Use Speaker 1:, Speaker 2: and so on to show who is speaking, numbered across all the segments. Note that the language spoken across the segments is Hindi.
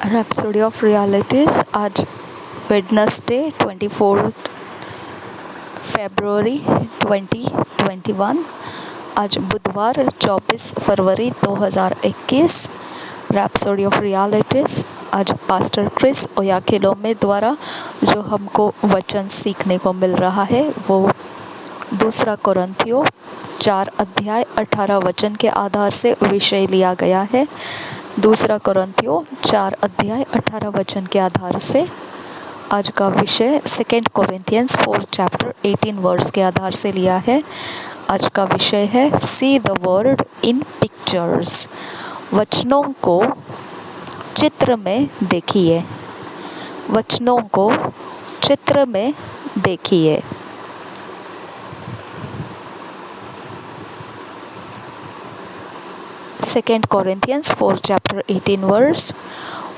Speaker 1: Rhapsody of realities. आज वेडनेसडे 24 फरवरी 2021। आज बुधवार 24 फरवरी 2021। Rhapsody of realities. आज पास्टर क्रिस ओयाखिलोमे द्वारा जो हमको वचन सीखने को मिल रहा है वो दूसरा कोरिन्थियों 4 अध्याय 18 वचन के आधार से विषय लिया गया है। दूसरा कोरिन्थियों 4 अध्याय 18 वचन के आधार से आज का विषय 2 कोरिन्थियंस 4 चैप्टर 18 वर्स के आधार से लिया है। आज का विषय है see the word in pictures. वचनों को चित्र में देखिए। वचनों को चित्र में देखिए। Second Corinthians 4 chapter 18 verse.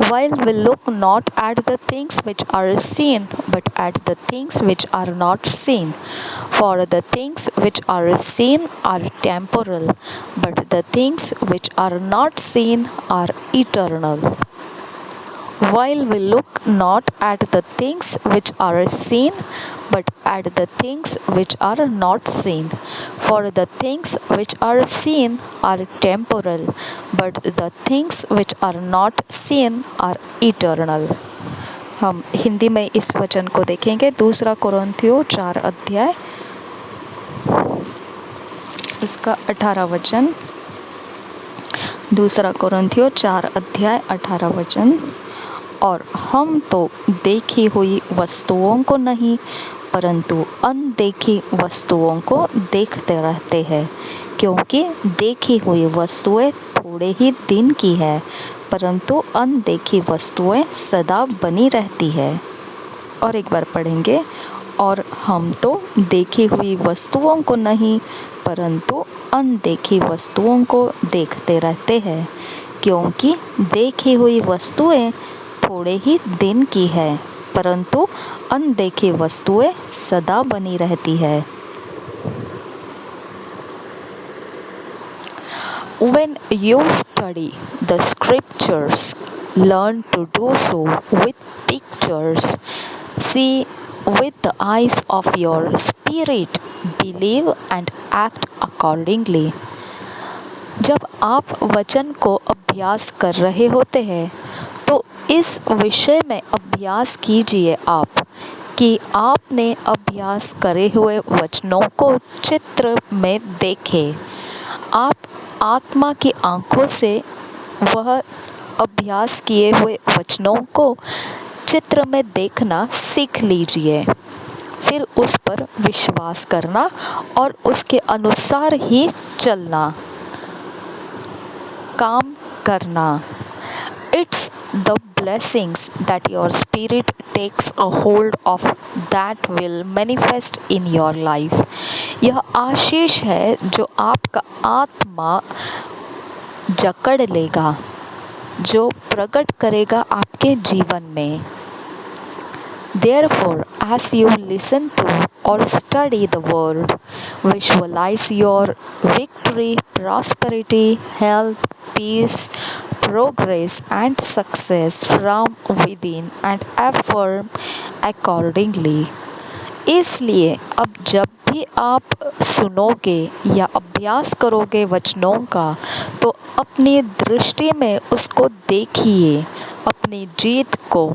Speaker 1: While we look not at the things which are seen, but at the things which are not seen. For the things which are seen are temporal, but the things which are not seen are eternal. While we look not at the things which are seen, but at the things which are not seen. For the things which are seen are temporal, but the things which are not seen are eternal. हम हिंदी में इस वचन को देखेंगे। दूसरा कोरिन्थियों 4 अध्याय उसका 18 वचन। दूसरा कोरिन्थियों 4 अध्याय 18 वचन। और हम तो देखी हुई वस्तुओं को नहीं परंतु अनदेखी वस्तुओं को देखते रहते हैं, क्योंकि देखी हुई वस्तुएं थोड़े ही दिन की है परंतु अनदेखी वस्तुएं सदा बनी रहती है। और एक बार पढ़ेंगे। और हम तो देखी हुई वस्तुओं को नहीं परंतु अनदेखी वस्तुओं को देखते रहते हैं, क्योंकि देखी हुई वस्तुएं थोड़े ही दिन की है परंतु अनदेखी वस्तुएं सदा बनी रहती है। When you study the scriptures, learn to do so with pictures. See with the eyes of your spirit, believe and act accordingly. जब आप वचन को अभ्यास कर रहे होते हैं तो इस विषय में अभ्यास कीजिए आप कि आपने अभ्यास करे हुए वचनों को चित्र में देखें। आप आत्मा की आंखों से वह अभ्यास किए हुए वचनों को चित्र में देखना सीख लीजिए, फिर उस पर विश्वास करना और उसके अनुसार ही चलना, काम करना। It's the blessings that your spirit takes a hold of that will manifest in your life. यह आशीष है जो आपका आत्मा जकड़ लेगा, जो प्रकट करेगा आपके जीवन में। Therefore, as you listen to or study the word, visualize your victory, prosperity, health, peace, progress and success from within and affirm accordingly. इसलिए अब जब भी आप सुनोगे या अभ्यास करोगे वचनों का तो अपनी दृष्टि में उसको देखिए, अपनी जीत को,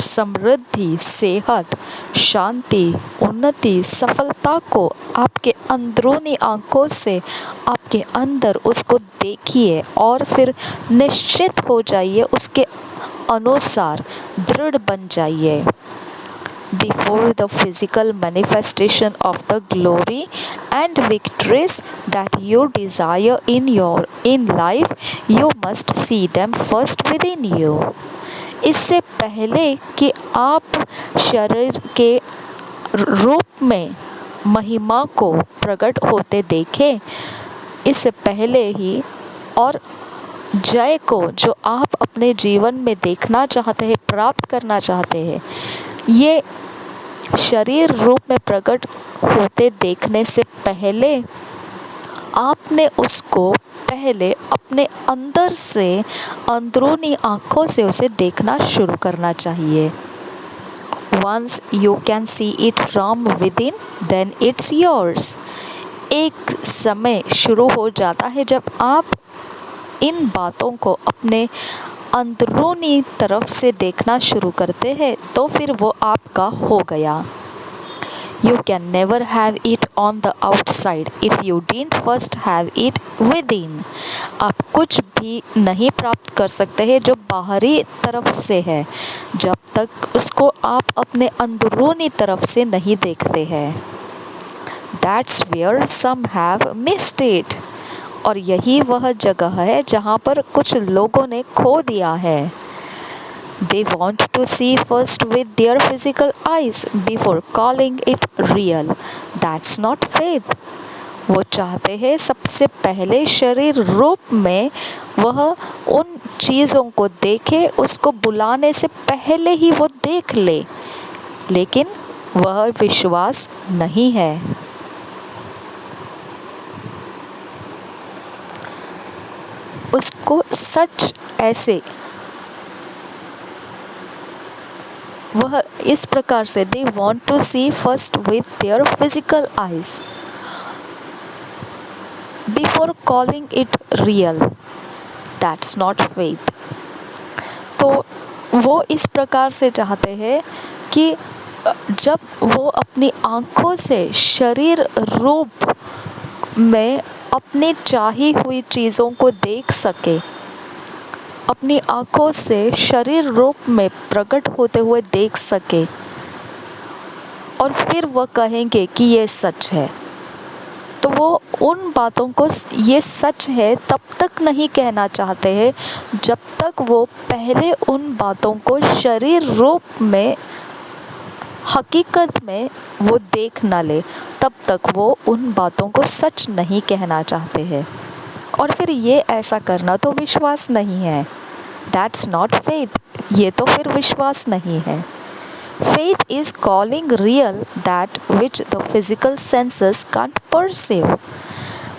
Speaker 1: समृद्धि, सेहत, शांति, उन्नति, सफलता को आपके अंदरूनी आंखों से आपके अंदर उसको देखिए और फिर निश्चित हो जाइए, उसके अनुसार दृढ़ बन जाइए। Before the physical manifestation of the glory and victories that you desire in life, you must see them first within you. इससे पहले कि आप शरीर के रूप में महिमा को प्रकट होते देखें, इससे पहले ही और जय को जो आप अपने जीवन में देखना चाहते हैं, प्राप्त करना चाहते हैं, ये शरीर रूप में प्रकट होते देखने से पहले आपने उसको पहले अपने अंदर से, अंदरूनी आँखों से उसे देखना शुरू करना चाहिए। Once you can see it from within, then it's yours. एक समय शुरू हो जाता है जब आप इन बातों को अपने अंदरूनी तरफ से देखना शुरू करते हैं, तो फिर वो आपका हो गया। You can never have it on the outside if you didn't first have it within. आप कुछ भी नहीं प्राप्त कर सकते हैं जो बाहरी तरफ से है, जब तक उसको आप अपने अंदरूनी तरफ से नहीं देखते हैं। That's where some have missed it. और यही वह जगह है जहाँ पर कुछ लोगों ने खो दिया है। They want to see first with their physical eyes before calling it real. That's not faith. वो चाहते हैं सबसे पहले शरीर रूप में वह उन चीज़ों को देखे, उसको बुलाने से पहले ही वो देख ले, लेकिन वह विश्वास नहीं है। उसको सच ऐसे वह इस प्रकार से they want to see first with their physical eyes before calling it real. That's not faith. तो वो इस प्रकार से चाहते हैं कि जब वो अपनी आँखों से शरीर रूप में अपनी चाही हुई चीज़ों को देख सके, अपनी आँखों से शरीर रूप में प्रकट होते हुए देख सके, और फिर वह कहेंगे कि ये सच है। तो वो उन बातों को ये सच है तब तक नहीं कहना चाहते हैं जब तक वो पहले उन बातों को शरीर रूप में, हकीकत में वो देख ना ले, तब तक वो उन बातों को सच नहीं कहना चाहते हैं। और फिर ये ऐसा करना तो विश्वास नहीं है। That's not faith. ये तो फिर विश्वास नहीं है। Faith is calling real that which the physical senses can't perceive.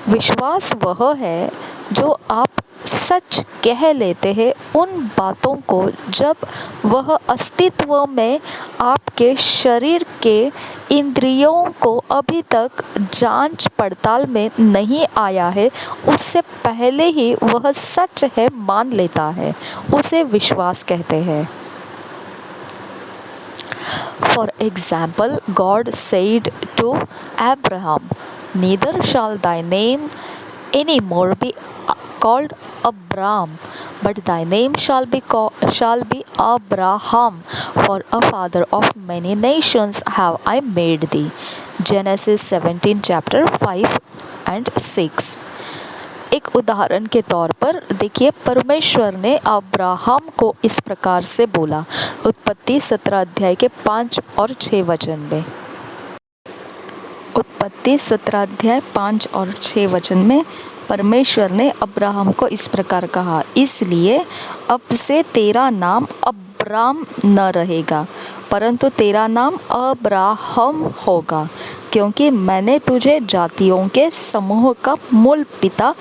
Speaker 1: विश्वास वह है जो आप सच कह लेते हैं उन बातों को जब वह अस्तित्व में आपके शरीर के इंद्रियों को अभी तक जांच पड़ताल में नहीं आया है, उससे पहले ही वह सच है मान लेता है, उसे विश्वास कहते हैं। For example, God said to Abraham, "Neither shall thy name any more be called Abram, but thy name shall be Abraham, for a father of many nations have I made thee." Genesis 17 chapter 5 and 6। एक उदाहरण के तौर पर देखिए, परमेश्वर ने अब्राहम को इस प्रकार से बोला, उत्पत्ति 17 अध्याय के 5 और 6 वचन में। उत्पत्ति 17 अध्याय 5 और 6 वचन में परमेश्वर ने अब्राहम को इस प्रकार कहा, इसलिए अब से तेरा नाम अब्राम न रहेगा, परंतु तेरा नाम अब्राहम होगा, क्योंकि मैंने तुझे जातियों के समूह का मूल पिता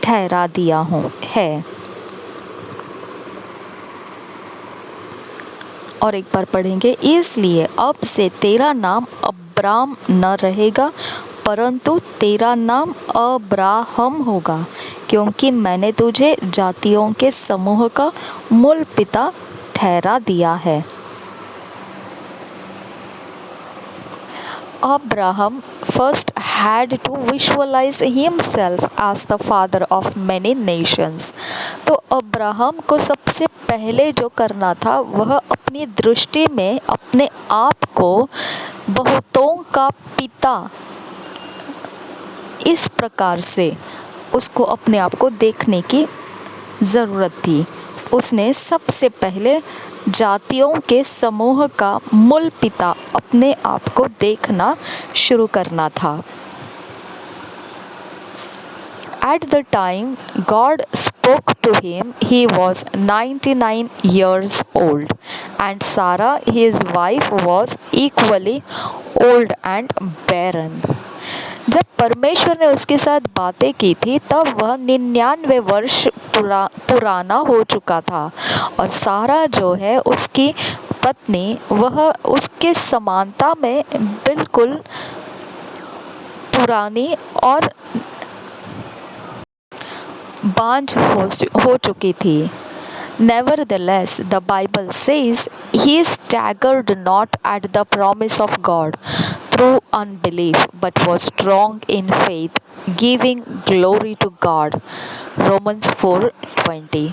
Speaker 1: ठहरा दिया है। और एक बार पढ़ेंगे, इसलिए अब से तेरा नाम अब्राम न रहेगा, परंतु तेरा नाम अब्राहम होगा, क्योंकि मैंने तुझे जातियों के समूह का मूल पिता ठहरा दिया है। Abraham first had to visualize himself as the father of many nations. तो अब्राहम को सबसे पहले जो करना था वह अपनी दृष्टि में अपने आप को बहुतों का पिता, इस प्रकार से उसको अपने आप को देखने की ज़रूरत थी। उसने सबसे पहले जातियों के समूह का मूल पिता अपने आप को देखना शुरू करना था। At the time God spoke to him, he was 99 years old, and Sarah, his wife, was equally old and barren. जब परमेश्वर ने उसके साथ बातें की थी तब वह 99 वर्ष पुराना हो चुका था और सारा जो है उसकी पत्नी वह उसके समानता में बिल्कुल पुरानी और बांझ हो चुकी थी। Nevertheless, the Bible says he staggered not at the promise of God through unbelief, but was strong in faith, giving glory to God. Romans 4:20।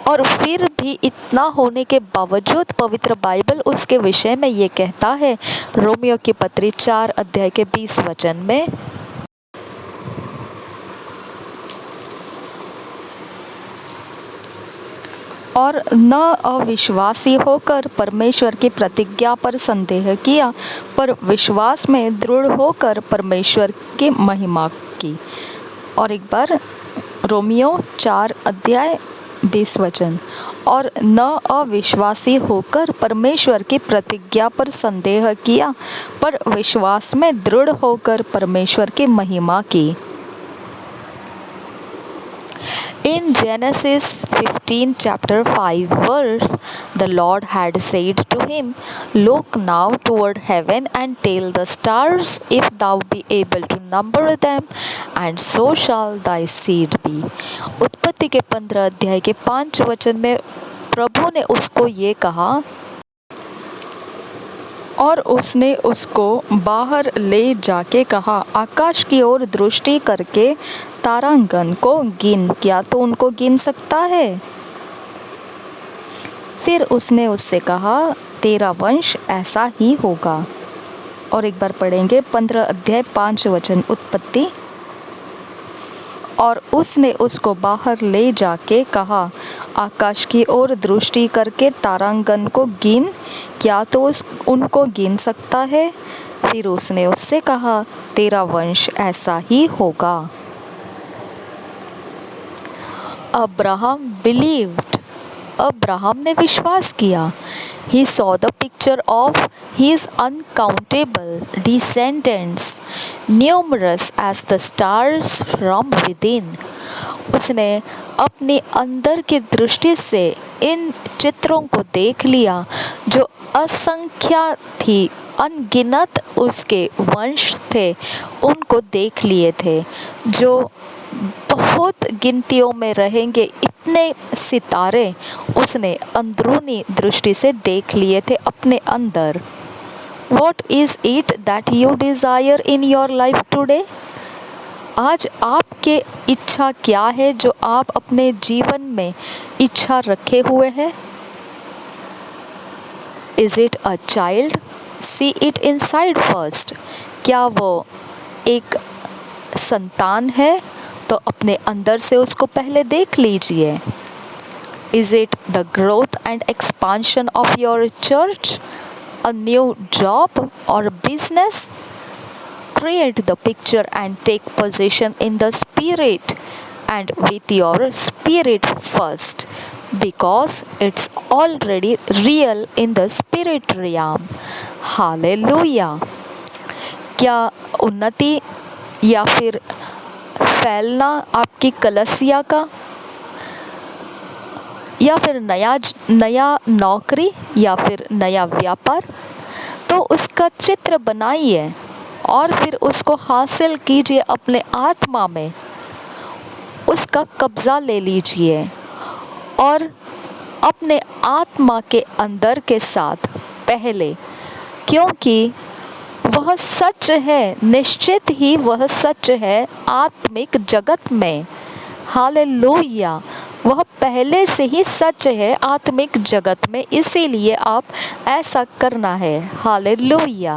Speaker 1: और फिर भी इतना होने के बावजूद पवित्र बाइबल उसके विषय में ये कहता है, रोमियो की पत्री 4 अध्याय के 20 वचन में, और न अविश्वासी होकर परमेश्वर की प्रतिज्ञा पर संदेह किया, पर विश्वास में दृढ़ होकर परमेश्वर की महिमा की। और एक बार रोमियो 4 अध्याय 20 वचन, और न अविश्वासी होकर परमेश्वर की प्रतिज्ञा पर संदेह किया, पर विश्वास में दृढ़ होकर परमेश्वर की महिमा की। In Genesis 15 chapter 5 verse, the Lord had said to him, Look now toward heaven and tell the stars if thou be able to number them, and so shall thy seed be. उत्पत्ति के 15 अध्याय के 5 वचन में प्रभु ने उसको ये कहा, और उसने उसको बाहर ले जाके कहा, आकाश की ओर दृष्टि करके तारांगन को गिन, क्या तो उनको गिन सकता है? फिर उसने उससे कहा, तेरा वंश ऐसा ही होगा। और एक बार पढ़ेंगे 15 अध्याय 5 वचन उत्पत्ति। और उसने उसको बाहर ले जाके कहा, आकाश की ओर दृष्टि करके तारांगन को गिन, क्या तो उनको गिन सकता है? फिर उसने उससे कहा, तेरा वंश ऐसा ही होगा। अब्राहम ने विश्वास किया। He saw the picture of his uncountable descendants, numerous as the stars from within. उसने अपने अंदर की दृष्टि से इन चित्रों को देख लिया जो असंख्य थी, अनगिनत उसके वंश थे, उनको देख लिए थे, जो बहुत गिनतियों में रहेंगे इतने सितारे उसने अंदरूनी दृष्टि से देख लिए थे अपने अंदर। What is it that you desire in your life today? आज आपके इच्छा क्या है जो आप अपने जीवन में इच्छा रखे हुए हैं? Is it a child? See it inside first. क्या वो एक संतान है? तो अपने अंदर से उसको पहले देख लीजिए। Is it the growth and expansion of your church? A new job or business? Create the picture and take possession in the spirit and with your spirit first, because it's already real in the spirit realm. Hallelujah. क्या उन्नति या फिर फैलना आपकी कलीसिया का, या फिर नया नौकरी या फिर नया व्यापार, तो उसका चित्र बनाइए और फिर उसको हासिल कीजिए अपने आत्मा में, उसका कब्जा ले लीजिए और अपने आत्मा के अंदर के साथ पहले, क्योंकि वह सच है, निश्चित ही वह सच है आत्मिक जगत में। हालेलुया, वह पहले से ही सच है आत्मिक जगत में, इसीलिए आप ऐसा करना है। हालेलुया।